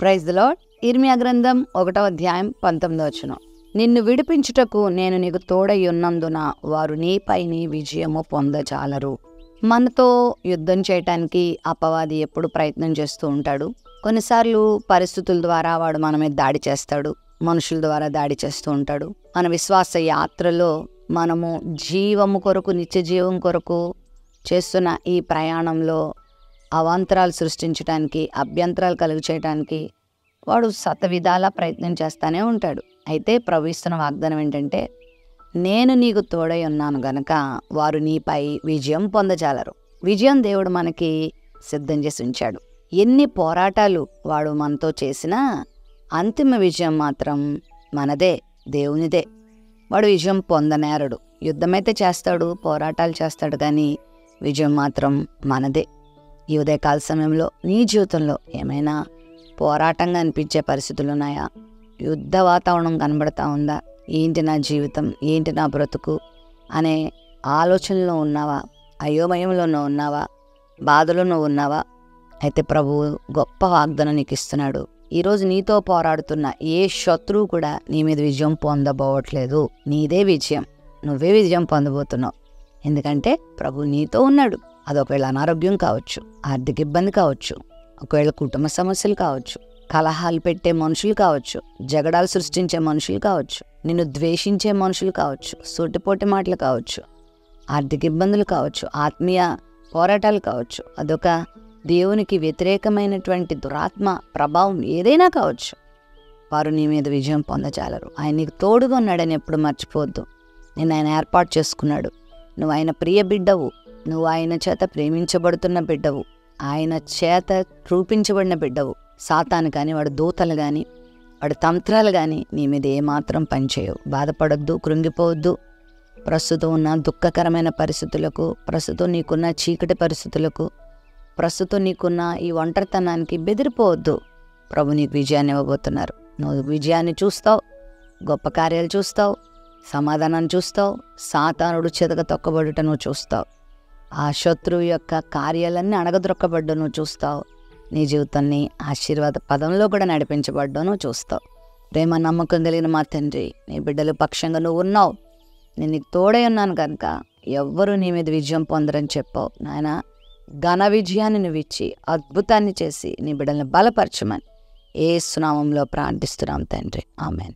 Praise the lord. ఇర్మియా గ్రంథం 1వ అధ్యాయం 19వ వచనం. నిన్ను విడిపించుటకు నేను నీకు తోడై ఉన్నందున వారు నీపైని విజయము పొందజాలరు. మనతో యుద్ధం చేయటానికి అపవాది ఎప్పుడు ప్రయత్నం చేస్తూ ఉంటాడు. కొన్నిసార్లు పరిస్థితుల ద్వారా వాడు మన మీద దాడి చేస్తాడు, మనుషుల ద్వారా దాడి చేస్తూ ఉంటాడు. మన విశ్వాస యాత్రలో మనము జీవము కొరకు, నిత్య జీవం కొరకు చేస్తున్న ఈ ప్రయాణంలో అవాంతరాలు సృష్టించడానికి, అభ్యంతరాలు కలుగు చేయడానికి వాడు శతవిధాలా ప్రయత్నం చేస్తూనే ఉంటాడు. అయితే ప్రభు ఇస్తున్న వాగ్దానం ఏంటంటే, నేను నీకు తోడై ఉన్నాను గనక వారు నీపై విజయం పొందజాలరు. విజయం దేవుడు మనకి సిద్ధం చేసి ఉంచాడు. ఎన్ని పోరాటాలు వాడు మనతో చేసినా అంతిమ విజయం మాత్రం మనదే, దేవునిదే. వాడు విజయం పొందనేరడు. యుద్ధమైతే చేస్తాడు, పోరాటాలు చేస్తాడు, కానీ విజయం మాత్రం మనదే. ఈ ఉదయకాల సమయంలో నీ జీవితంలో ఏమైనా పోరాటంగా అనిపించే పరిస్థితులు ఉన్నాయా? యుద్ధ వాతావరణం కనబడతా ఉందా? ఏంటి నా జీవితం, ఏంటి నా బ్రతుకు అనే ఆలోచనలో ఉన్నావా? అయోమయంలో ఉన్నావా? బాధలో ఉన్నావా? అయితే ప్రభువు గొప్ప వాగ్దానం నీకు ఇస్తున్నాడు. ఈరోజు నీతో పోరాడుతున్న ఏ శత్రువు కూడా నీ మీద విజయం పొందబోవట్లేదు. నీదే విజయం, నువ్వే విజయం పొందబోతున్నావు. ఎందుకంటే ప్రభు నీతో ఉన్నాడు. అది ఒకవేళ అనారోగ్యం కావచ్చు, ఆర్థిక ఇబ్బంది కావచ్చు, ఒకవేళ కుటుంబ సమస్యలు కావచ్చు, కలహాలు పెట్టే మనుషులు కావచ్చు, జగడాలు సృష్టించే మనుషులు కావచ్చు, నిన్ను ద్వేషించే మనుషులు కావచ్చు, సూటిపోటి మాటలు కావచ్చు, ఆర్థిక ఇబ్బందులు కావచ్చు, ఆత్మీయ పోరాటాలు కావచ్చు, అదొక దేవునికి వ్యతిరేకమైనటువంటి దురాత్మ ప్రభావం ఏదైనా కావచ్చు, వారు నీ మీద విజయం పొందజాలరు. ఆయన నీకు తోడుగా ఉన్నాడని ఎప్పుడు మర్చిపోవద్దు. నిన్ను ఆయన ఏర్పాటు చేసుకున్నాడు. నువ్వు ఆయన ప్రియ బిడ్డవు. నువ్వు ఆయన చేత ప్రేమించబడుతున్న బిడ్డవు. ఆయన చేత రూపించబడిన బిడ్డవు. సాతాను కానీ, వాడి దూతలు కానీ, వాడి తంత్రాలు కానీ నీ మీద ఏమాత్రం పనిచేయవు. బాధపడొద్దు, కృంగిపోవద్దు. ప్రస్తుతం ఉన్న దుఃఖకరమైన పరిస్థితులకు, ప్రస్తుతం నీకున్న చీకటి పరిస్థితులకు, ప్రస్తుతం నీకున్న ఈ ఒంటరితనానికి బెదిరిపోవద్దు. ప్రభు నీకు విజయాన్ని ఇవ్వబోతున్నారు. నువ్వు విజయాన్ని చూస్తావు, గొప్ప కార్యాలు చూస్తావు, సమాధానాన్ని చూస్తావు, సాతానుడు చితక తొక్కబడుట నువ్వు చూస్తావు, ఆ శత్రువు యొక్క కార్యాలన్నీ అణగద్రొక్కబడ్డా నువ్వు చూస్తావు. నీ జీవితాన్ని ఆశీర్వాద పదంలో కూడా నడిపించబడ్డా నువ్వు చూస్తావు. ప్రేమ నమ్మకం కలిగిన మా తండ్రి, నీ బిడ్డల పక్షంగా నువ్వు ఉన్నావు. నేను నీకు తోడై ఉన్నాను కనుక ఎవ్వరూ నీ మీద విజయం పొందరని చెప్పావు. నాయన, ఘన విజయాన్ని నువ్వు ఇచ్చి అద్భుతాన్ని చేసి నీ బిడ్డలను బలపరచమని యేసు నామములో ప్రార్థిస్తున్నాం తండ్రి. ఆమెన్.